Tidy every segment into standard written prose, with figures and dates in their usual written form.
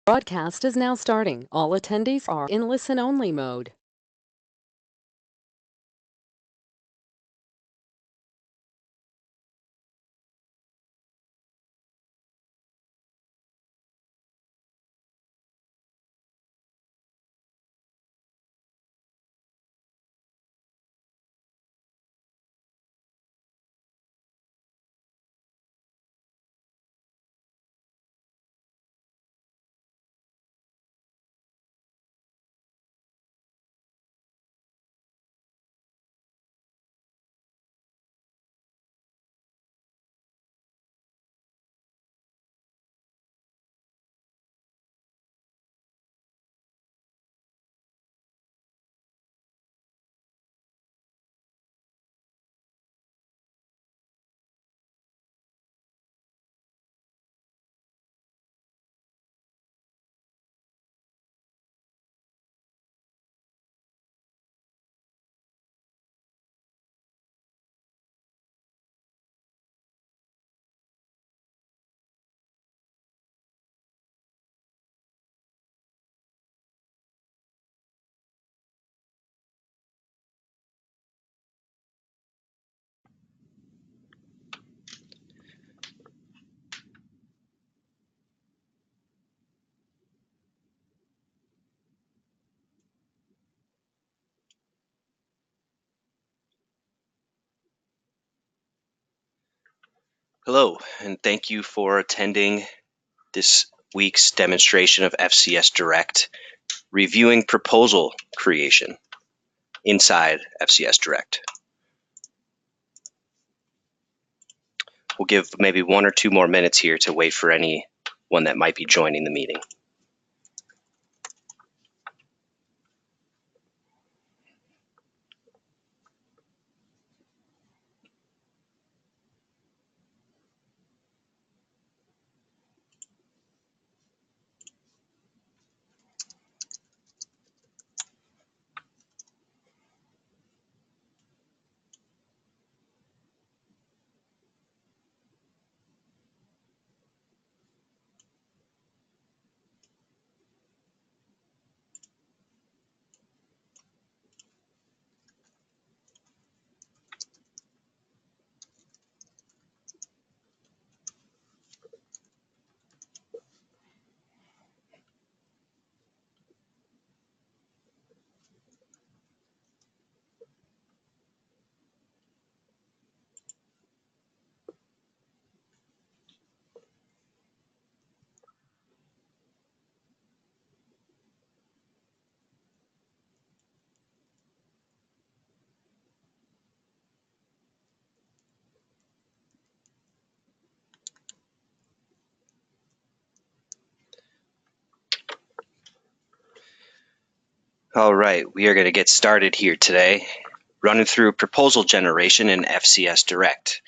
Broadcast is now starting. All attendees are in listen-only mode. Hello, and thank you for attending this week's demonstration of FCS Direct, reviewing proposal creation inside FCS Direct. We'll give maybe 1 or 2 more minutes here to wait for anyone that might be joining the meeting. All right, we are going to get started here today, running through proposal generation in FCS Direct.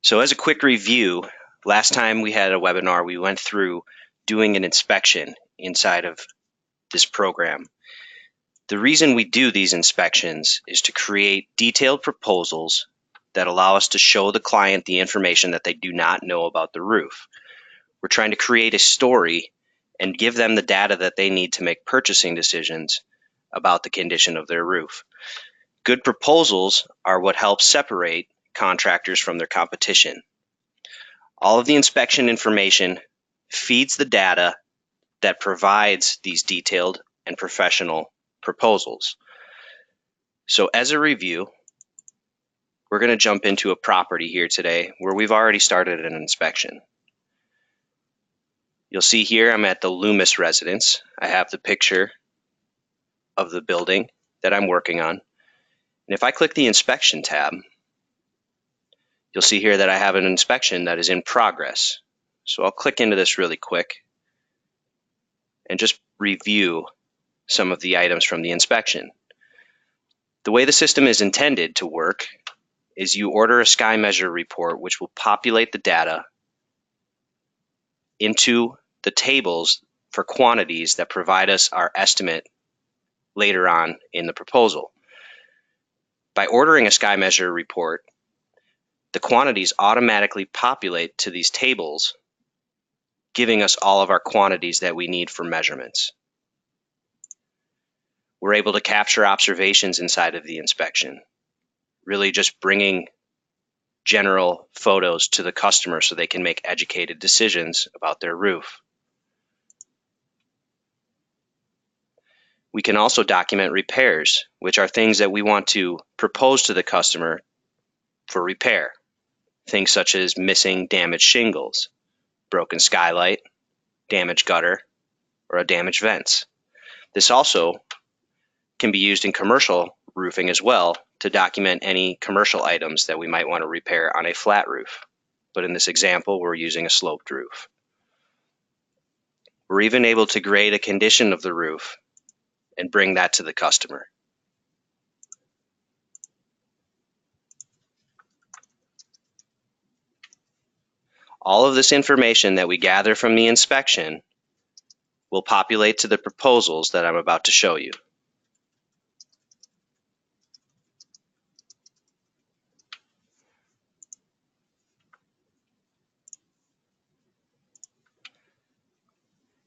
So as a quick review, last time we had a webinar, we went through doing an inspection inside of this program. The reason we do these inspections is to create detailed proposals that allow us to show the client the information that they do not know about the roof. We're trying to create a story and give them the data that they need to make purchasing decisions about the condition of their roof. Good proposals are what helps separate contractors from their competition. All of the inspection information feeds the data that provides these detailed and professional proposals. So as a review, we're going to jump into a property here today where we've already started an inspection. You'll see here I'm at the Loomis residence. I have the picture of the building that I'm working on. And if I click the inspection tab, you'll see here that I have an inspection that is in progress. So I'll click into this really quick and just review some of the items from the inspection. The way the system is intended to work is you order a sky measure report, which will populate the data into the tables for quantities that provide us our estimate later on in the proposal. By ordering a sky measure report, the quantities automatically populate to these tables giving us all of our quantities that we need for measurements. We're able to capture observations inside of the inspection, really just bringing general photos to the customer so they can make educated decisions about their roof. We can also document repairs, which are things that we want to propose to the customer for repair. Things such as missing damaged shingles, broken skylight, damaged gutter, or a damaged vents. This also can be used in commercial roofing as well to document any commercial items that we might want to repair on a flat roof. But in this example, we're using a sloped roof. We're even able to grade a condition of the roof and bring that to the customer. All of this information that we gather from the inspection will populate to the proposals that I'm about to show you.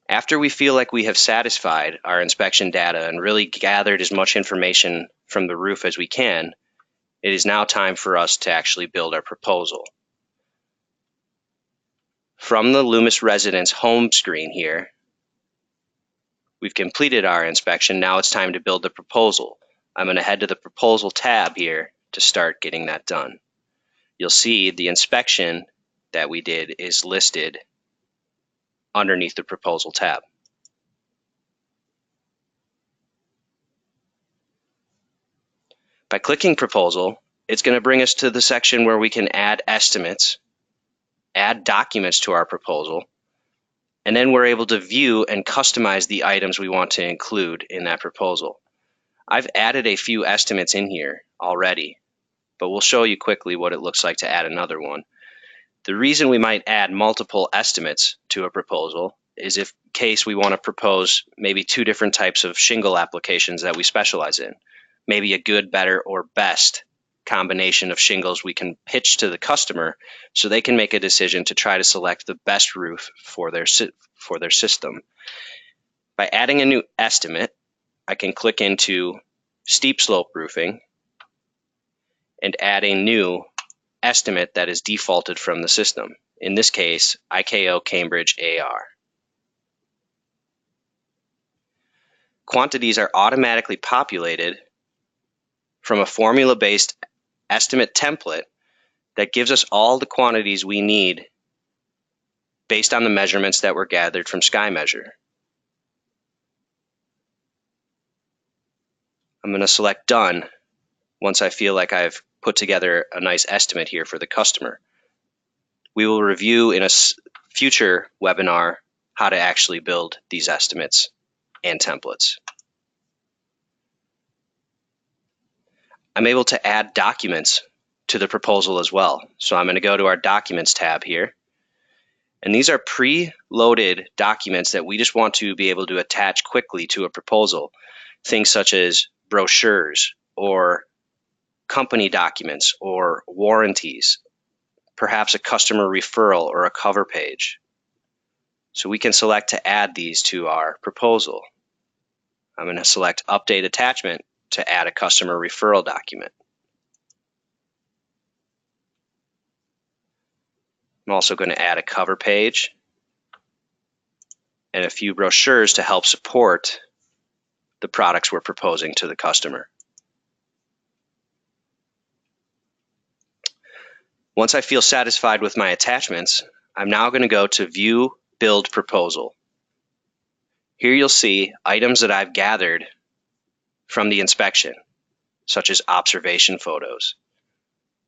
After we feel like we have satisfied our inspection data and really gathered as much information from the roof as we can, it is now time for us to actually build our proposal. From the Loomis Residence home screen here, we've completed our inspection. Now it's time to build the proposal. I'm going to head to the Proposal tab here to start getting that done. You'll see the inspection that we did is listed underneath the Proposal tab. By clicking Proposal, it's going to bring us to the section where we can add estimates, add documents to our proposal, and then we're able to view and customize the items we want to include in that proposal. I've added a few estimates in here already, but we'll show you quickly what it looks like to add another one. The reason we might add multiple estimates to a proposal is in case we want to propose maybe two different types of shingle applications that we specialize in. Maybe a good, better, or best combination of shingles we can pitch to the customer so they can make a decision to try to select the best roof for their system. By adding a new estimate, I can click into steep slope roofing and add a new estimate that is defaulted from the system. In this case, IKO Cambridge AR. Quantities are automatically populated from a formula-based estimate template that gives us all the quantities we need based on the measurements that were gathered from SkyMeasure. I'm going to select Done once I feel like I've put together a nice estimate here for the customer. We will review in a future webinar how to actually build these estimates and templates. I'm able to add documents to the proposal as well. So I'm going to go to our Documents tab here. And these are pre-loaded documents that we just want to be able to attach quickly to a proposal. Things such as brochures or company documents or warranties, perhaps a customer referral or a cover page. So we can select to add these to our proposal. I'm going to select Update Attachment to add a customer referral document. I'm also going to add a cover page and a few brochures to help support the products we're proposing to the customer. Once I feel satisfied with my attachments, I'm now going to go to View Build Proposal. Here you'll see items that I've gathered from the inspection, such as observation photos,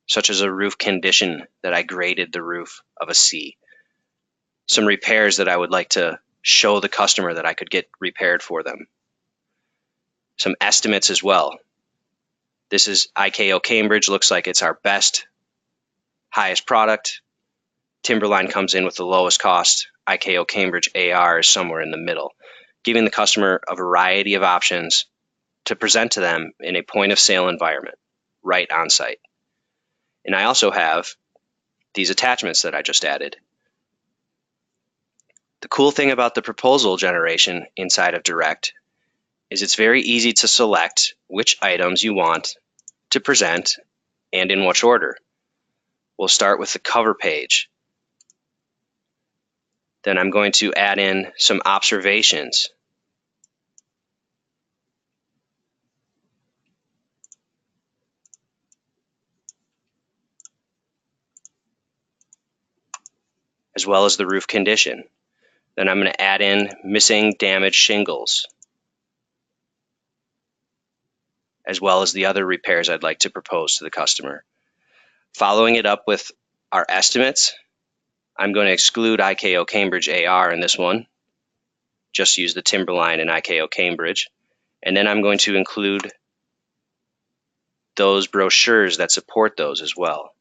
such as a roof condition that I graded the roof of a C, some repairs that I would like to show the customer that I could get repaired for them, some estimates as well. This is IKO Cambridge, looks like it's our best, highest product. Timberline comes in with the lowest cost. IKO Cambridge AR is somewhere in the middle, giving the customer a variety of options to present to them in a point of sale environment, right on site. And I also have these attachments that I just added. The cool thing about the proposal generation inside of Direct is it's very easy to select which items you want to present and in which order. We'll start with the cover page. Then I'm going to add in some observations. As well as the roof condition. Then I'm going to add in missing damaged shingles, as well as the other repairs I'd like to propose to the customer. Following it up with our estimates, I'm going to exclude IKO Cambridge AR in this one. Just use the Timberline and IKO Cambridge. And then I'm going to include those brochures that support those as well.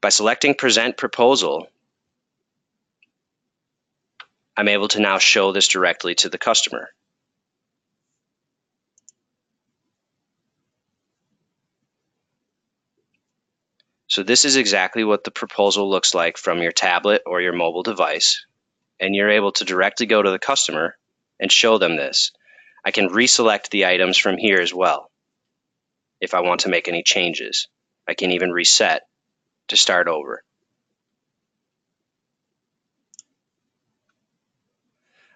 By selecting Present Proposal, I'm able to now show this directly to the customer. So this is exactly what the proposal looks like from your tablet or your mobile device, and you're able to directly go to the customer and show them this. I can reselect the items from here as well if I want to make any changes. I can even reset to start over.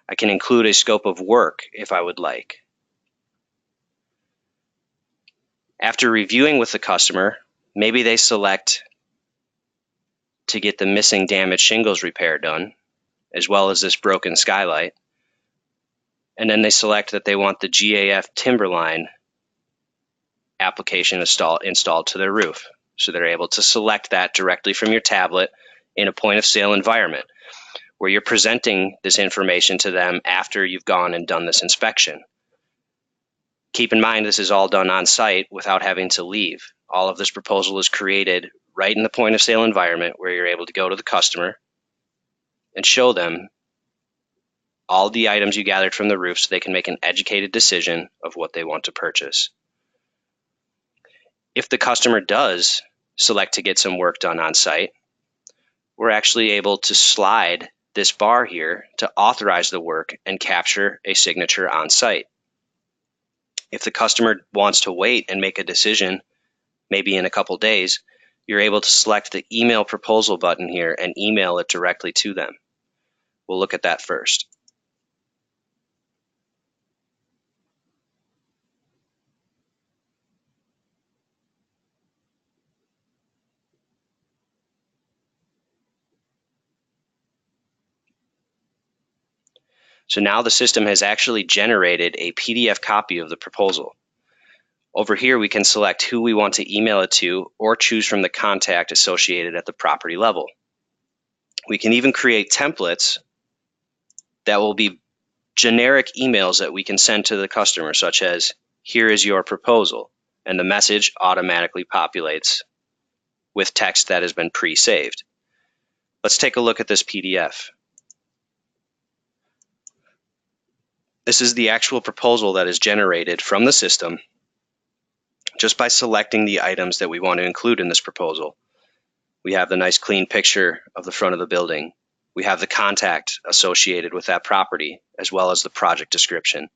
I can include a scope of work if I would like. After reviewing with the customer, maybe they select to get the missing damaged shingles repair done, as well as this broken skylight. And then they select that they want the GAF Timberline application installed to their roof. So they're able to select that directly from your tablet in a point of sale environment where you're presenting this information to them after you've gone and done this inspection. Keep in mind, this is all done on site without having to leave. All of this proposal is created right in the point of sale environment where you're able to go to the customer and show them all the items you gathered from the roof so they can make an educated decision of what they want to purchase. If the customer does select to get some work done on site, we're actually able to slide this bar here to authorize the work and capture a signature on site. If the customer wants to wait and make a decision, maybe in a couple days, you're able to select the email proposal button here and email it directly to them. We'll look at that first. So now the system has actually generated a PDF copy of the proposal. Over here, we can select who we want to email it to or choose from the contact associated at the property level. We can even create templates that will be generic emails that we can send to the customer, such as, "Here is your proposal," and the message automatically populates with text that has been pre-saved. Let's take a look at this PDF. This is the actual proposal that is generated from the system just by selecting the items that we want to include in this proposal. We have the nice clean picture of the front of the building. We have the contact associated with that property, as well as the project description.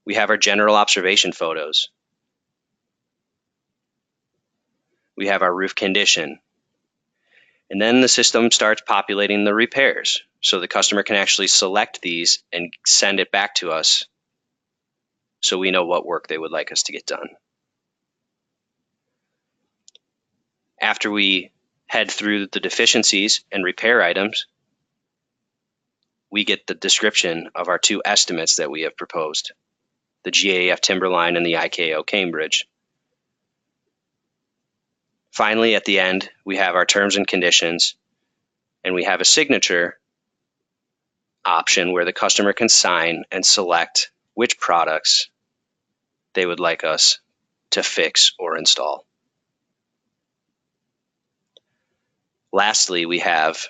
We have our general observation photos. We have our roof condition. And then the system starts populating the repairs. So the customer can actually select these and send it back to us so we know what work they would like us to get done. After we head through the deficiencies and repair items, we get the description of our two estimates that we have proposed, the GAF Timberline and the IKO Cambridge. Finally, at the end, we have our terms and conditions, and we have a signature option where the customer can sign and select which products they would like us to fix or install. Lastly, we have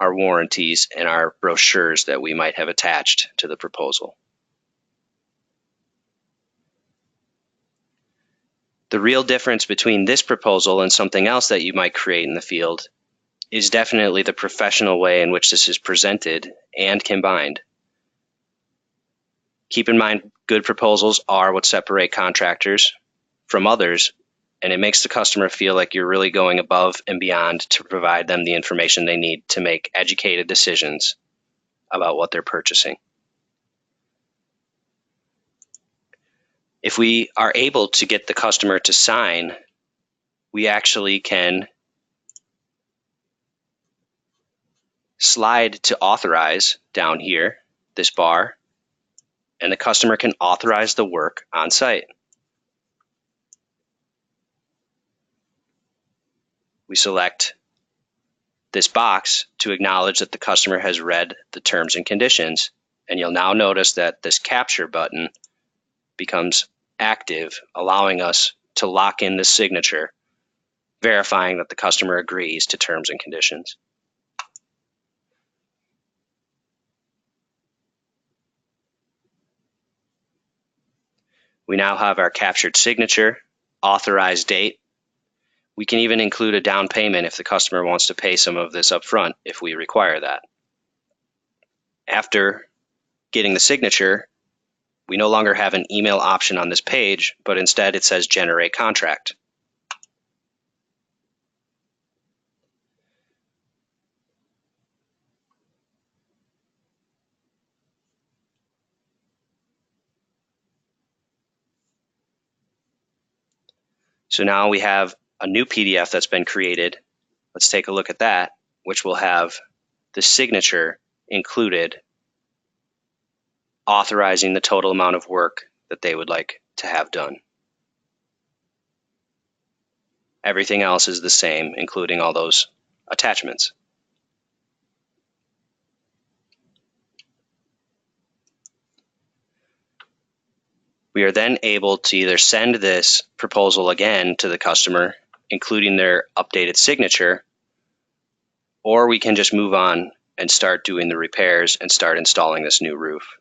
our warranties and our brochures that we might have attached to the proposal. The real difference between this proposal and something else that you might create in the field is definitely the professional way in which this is presented and combined. Keep in mind, good proposals are what separate contractors from others, and it makes the customer feel like you're really going above and beyond to provide them the information they need to make educated decisions about what they're purchasing. If we are able to get the customer to sign, we actually can slide to authorize down here, this bar, and the customer can authorize the work on site. We select this box to acknowledge that the customer has read the terms and conditions, and you'll now notice that this capture button becomes active, allowing us to lock in the signature, verifying that the customer agrees to terms and conditions. We now have our captured signature, authorized date. We can even include a down payment if the customer wants to pay some of this up front if we require that. After getting the signature, we no longer have an email option on this page, but instead it says generate contract. So now we have a new PDF that's been created. Let's take a look at that, which will have the signature included, authorizing the total amount of work that they would like to have done. Everything else is the same, including all those attachments. We are then able to either send this proposal again to the customer, including their updated signature, or we can just move on and start doing the repairs and start installing this new roof.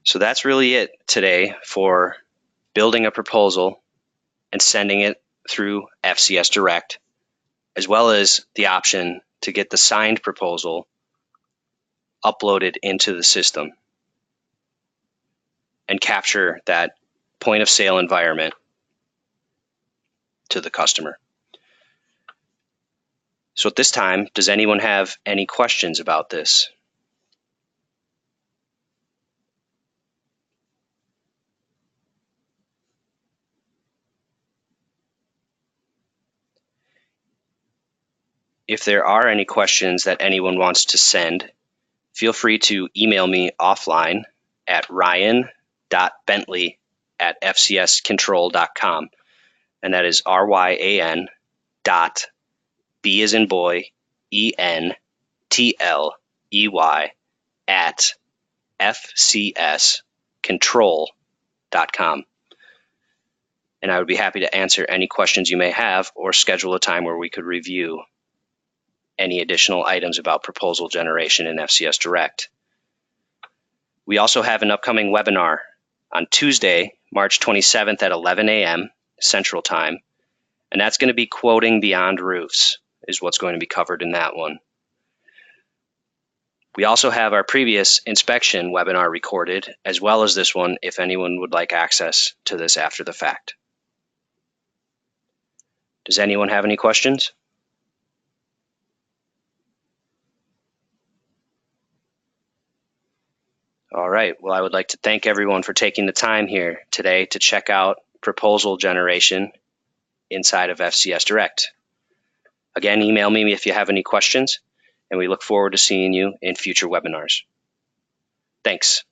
So that's really it today for building a proposal and sending it through FCS Direct, as well as the option to get the signed proposal uploaded into the system and capture that point of sale environment to the customer. So at this time, does anyone have any questions about this? If there are any questions that anyone wants to send, feel free to email me offline at ryan.bentley@fcscontrol.com. And that is RYAN dot B as in boy, ENTLEY at FCScontrol.com. And I would be happy to answer any questions you may have or schedule a time where we could review any additional items about proposal generation in FCS Direct. We also have an upcoming webinar on Tuesday, March 27th at 11 a.m. Central Time, and that's going to be quoting beyond roofs is what's going to be covered in that one. We also have our previous inspection webinar recorded, as well as this one if anyone would like access to this after the fact. Does anyone have any questions? All right, well, I would like to thank everyone for taking the time here today to check out proposal generation inside of FCS Direct. Again, email me if you have any questions, and we look forward to seeing you in future webinars. Thanks.